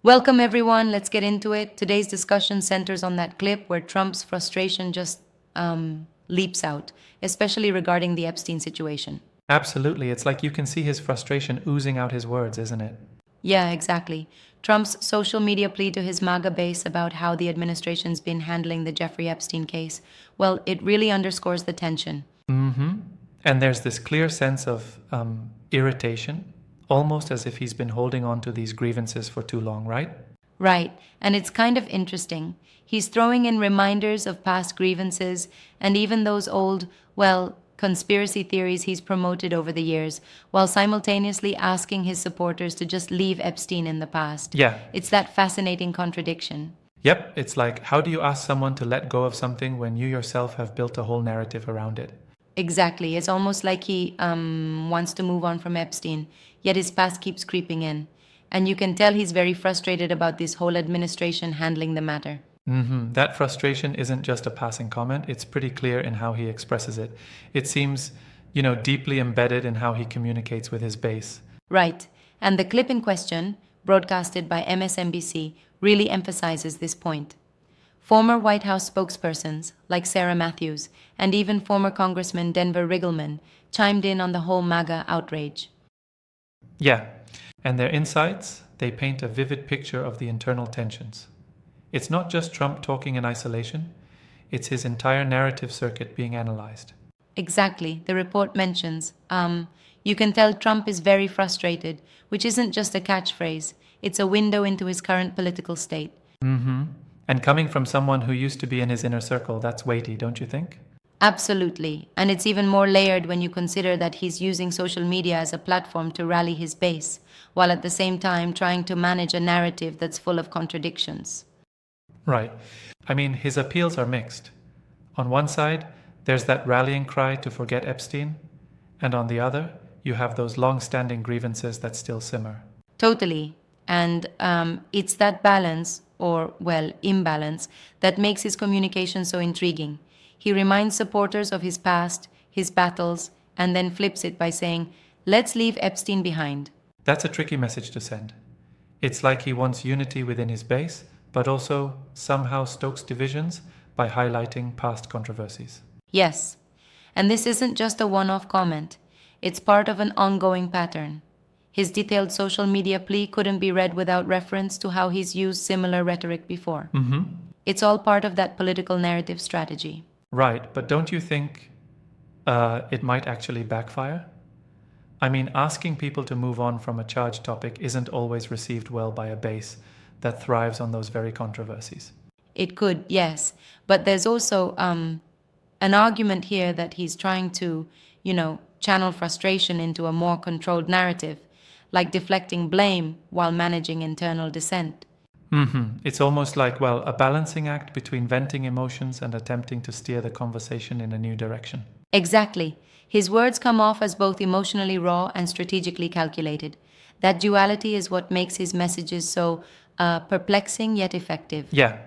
Welcome, everyone. Let's get into it. Today's discussion centers on that clip where Trump's frustration just leaps out, especially regarding the Epstein situation. Absolutely. It's like you can see his frustration oozing out his words, isn't it? Yeah, exactly. Trump's social media plea to his MAGA base about how the administration's been handling the Jeffrey Epstein case, well, it really underscores the tension. Mm-hmm. And there's this clear sense of irritation, almost as if he's been holding on to these grievances for too long, right? Right, and it's kind of interesting. He's throwing in reminders of past grievances and even those old, well, conspiracy theories he's promoted over the years, while simultaneously asking his supporters to just leave Epstein in the past. Yeah. It's that fascinating contradiction. Yep. It's like, how do you ask someone to let go of something when you yourself have built a whole narrative around it? Exactly. It's almost like he wants to move on from Epstein, yet his past keeps creeping in. And you can tell he's very frustrated about this whole administration handling the matter. Mm-hmm. That frustration isn't just a passing comment, it's pretty clear in how he expresses it. It seems, deeply embedded in how he communicates with his base. Right. And the clip in question, broadcasted by MSNBC, really emphasizes this point. Former White House spokespersons, like Sarah Matthews, and even former Congressman Denver Riggleman, chimed in on the whole MAGA outrage. Yeah. And their insights, they paint a vivid picture of the internal tensions. It's not just Trump talking in isolation, it's his entire narrative circuit being analyzed. Exactly, the report mentions. You can tell Trump is very frustrated, which isn't just a catchphrase, it's a window into his current political state. Mm-hmm. And coming from someone who used to be in his inner circle, that's weighty, don't you think? Absolutely, and it's even more layered when you consider that he's using social media as a platform to rally his base, while at the same time trying to manage a narrative that's full of contradictions. Right. I mean, his appeals are mixed. On one side, there's that rallying cry to forget Epstein, and on the other, you have those long-standing grievances that still simmer. Totally. And it's that balance, or, well, imbalance, that makes his communication so intriguing. He reminds supporters of his past, his battles, and then flips it by saying, let's leave Epstein behind. That's a tricky message to send. It's like he wants unity within his base, but also somehow stokes divisions by highlighting past controversies. Yes. And this isn't just a one off comment, it's part of an ongoing pattern. His detailed social media plea couldn't be read without reference to how he's used similar rhetoric before. Mm-hmm. It's all part of that political narrative strategy. Right, but don't you think it might actually backfire? I mean, asking people to move on from a charged topic isn't always received well by a base that thrives on those very controversies. It could, yes. But there's also an argument here that he's trying to, channel frustration into a more controlled narrative, like deflecting blame while managing internal dissent. Mm-hmm. It's almost like, well, a balancing act between venting emotions and attempting to steer the conversation in a new direction. Exactly. His words come off as both emotionally raw and strategically calculated. That duality is what makes his messages so perplexing yet effective. Yeah.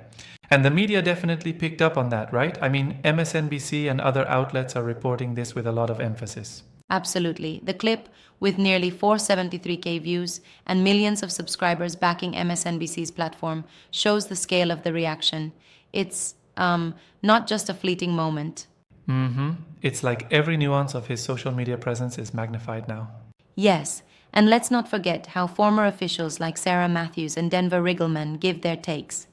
And the media definitely picked up on that, right? I mean, MSNBC and other outlets are reporting this with a lot of emphasis. Absolutely. The clip, with nearly 473K views and millions of subscribers backing MSNBC's platform, shows the scale of the reaction. It's not just a fleeting moment. Mm-hmm. It's like every nuance of his social media presence is magnified now. Yes, and let's not forget how former officials like Sarah Matthews and Denver Riggleman give their takes.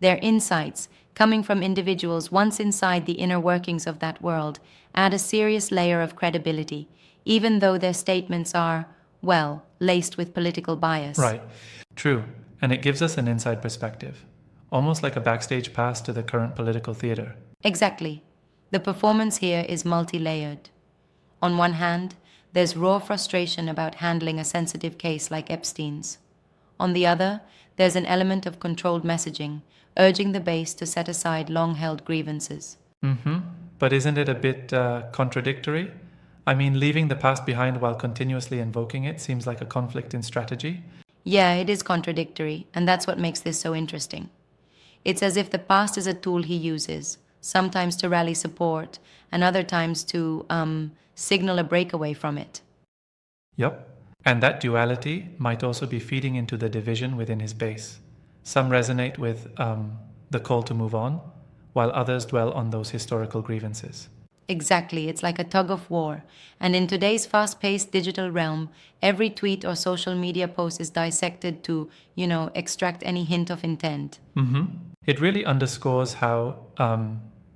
Their insights, coming from individuals once inside the inner workings of that world, add a serious layer of credibility, even though their statements are, well, laced with political bias. Right. True. And it gives us an inside perspective, almost like a backstage pass to the current political theater. Exactly. The performance here is multi-layered. On one hand, there's raw frustration about handling a sensitive case like Epstein's. On the other, there's an element of controlled messaging, urging the base to set aside long-held grievances. Mm-hmm. But isn't it a bit contradictory? I mean, leaving the past behind while continuously invoking it seems like a conflict in strategy. Yeah, it is contradictory, and that's what makes this so interesting. It's as if the past is a tool he uses, sometimes to rally support, and other times to signal a breakaway from it. Yep. And that duality might also be feeding into the division within his base. Some resonate with the call to move on, while others dwell on those historical grievances. Exactly, it's like a tug of war. And in today's fast paced digital realm, every tweet or social media post is dissected to, extract any hint of intent. It really underscores how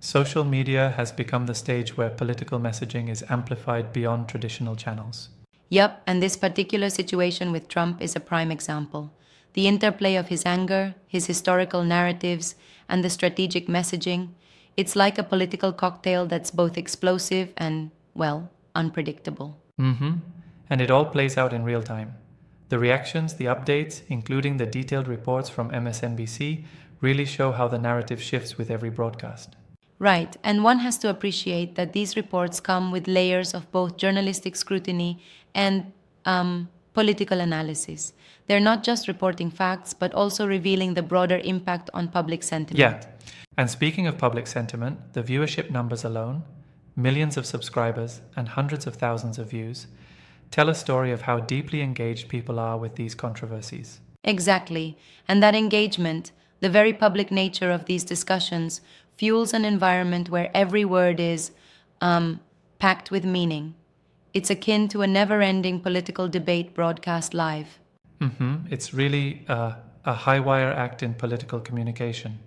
social media has become the stage where political messaging is amplified beyond traditional channels. Yup, and this particular situation with Trump is a prime example. The interplay of his anger, his historical narratives, and the strategic messaging. It's like a political cocktail that's both explosive and, well, unpredictable. And it all plays out in real time. The reactions, the updates, including the detailed reports from MSNBC, really show how the narrative shifts with every broadcast. Right, and one has to appreciate that these reports come with layers of both journalistic scrutiny and political analysis. They're not just reporting facts, but also revealing the broader impact on public sentiment. Yeah. And speaking of public sentiment, the viewership numbers alone, millions of subscribers and hundreds of thousands of views, tell a story of how deeply engaged people are with these controversies. Exactly, and that engagement, the very public nature of these discussions, fuels an environment where every word is packed with meaning. It's akin to a never-ending political debate broadcast live. It's really a high-wire act in political communication.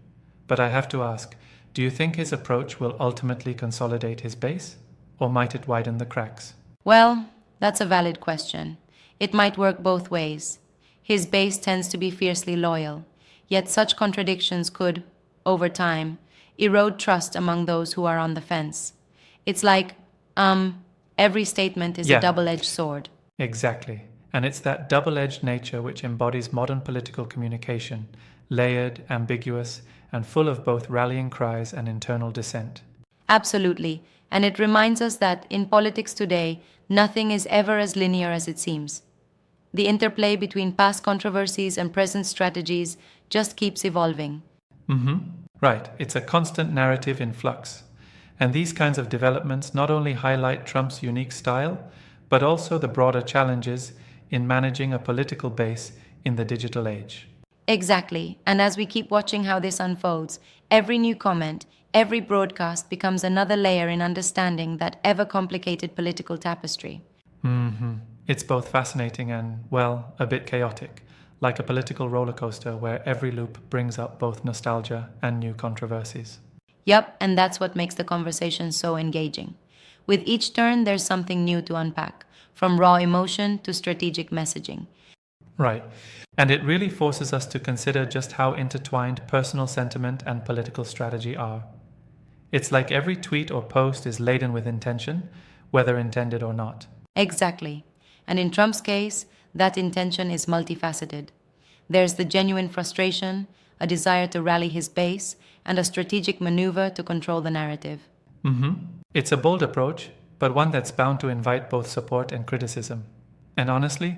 But I have to ask, do you think his approach will ultimately consolidate his base, or might it widen the cracks? Well, that's a valid question. It might work both ways. His base tends to be fiercely loyal, yet such contradictions could, over time, erode trust among those who are on the fence. It's like, every statement is a double-edged sword. Exactly. And it's that double-edged nature which embodies modern political communication, layered, ambiguous, and full of both rallying cries and internal dissent. Absolutely. And it reminds us that in politics today, nothing is ever as linear as it seems. The interplay between past controversies and present strategies just keeps evolving. Right. It's a constant narrative in flux. And these kinds of developments not only highlight Trump's unique style, but also the broader challenges in managing a political base in the digital age. Exactly. And as we keep watching how this unfolds, every new comment, every broadcast becomes another layer in understanding that ever complicated political tapestry. It's both fascinating and, well, a bit chaotic, like a political rollercoaster where every loop brings up both nostalgia and new controversies. Yup, and that's what makes the conversation so engaging. With each turn, there's something new to unpack, from raw emotion to strategic messaging. Right. And it really forces us to consider just how intertwined personal sentiment and political strategy are. It's like every tweet or post is laden with intention, whether intended or not. Exactly. And in Trump's case, that intention is multifaceted. There's the genuine frustration, a desire to rally his base, and a strategic maneuver to control the narrative. It's a bold approach, but one that's bound to invite both support and criticism. And honestly,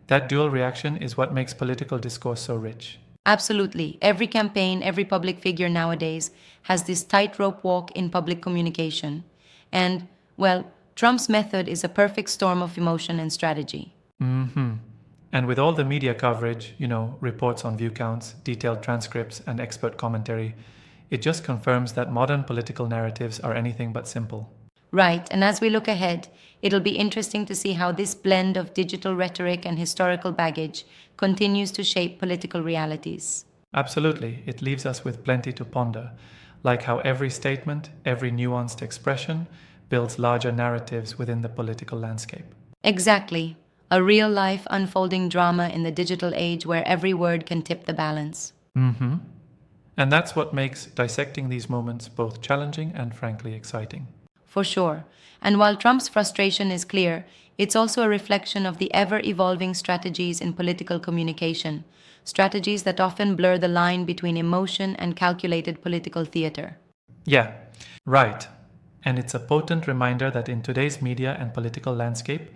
that dual reaction is what makes political discourse so rich. Absolutely. Every campaign, every public figure nowadays has this tightrope walk in public communication. And, well, Trump's method is a perfect storm of emotion and strategy. And with all the media coverage, reports on view counts, detailed transcripts, and expert commentary, it just confirms that modern political narratives are anything but simple. Right, and as we look ahead, it'll be interesting to see how this blend of digital rhetoric and historical baggage continues to shape political realities. Absolutely, it leaves us with plenty to ponder, like how every statement, every nuanced expression builds larger narratives within the political landscape. Exactly, a real-life unfolding drama in the digital age where every word can tip the balance. And that's what makes dissecting these moments both challenging and frankly exciting. For sure. And while Trump's frustration is clear, it's also a reflection of the ever-evolving strategies in political communication, strategies that often blur the line between emotion and calculated political theater. Yeah, right. And it's a potent reminder that in today's media and political landscape,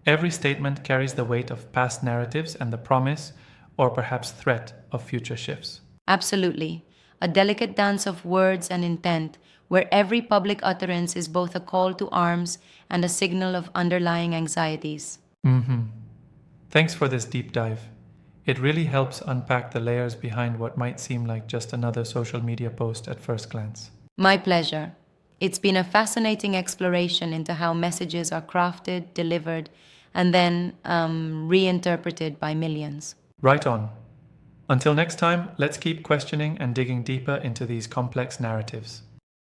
every statement carries the weight of past narratives and the promise, or perhaps threat, of future shifts. Absolutely. A delicate dance of words and intent, where every public utterance is both a call to arms and a signal of underlying anxieties. Thanks for this deep dive. It really helps unpack the layers behind what might seem like just another social media post at first glance. My pleasure. It's been a fascinating exploration into how messages are crafted, delivered, and then reinterpreted by millions. Right on. Until next time, let's keep questioning and digging deeper into these complex narratives.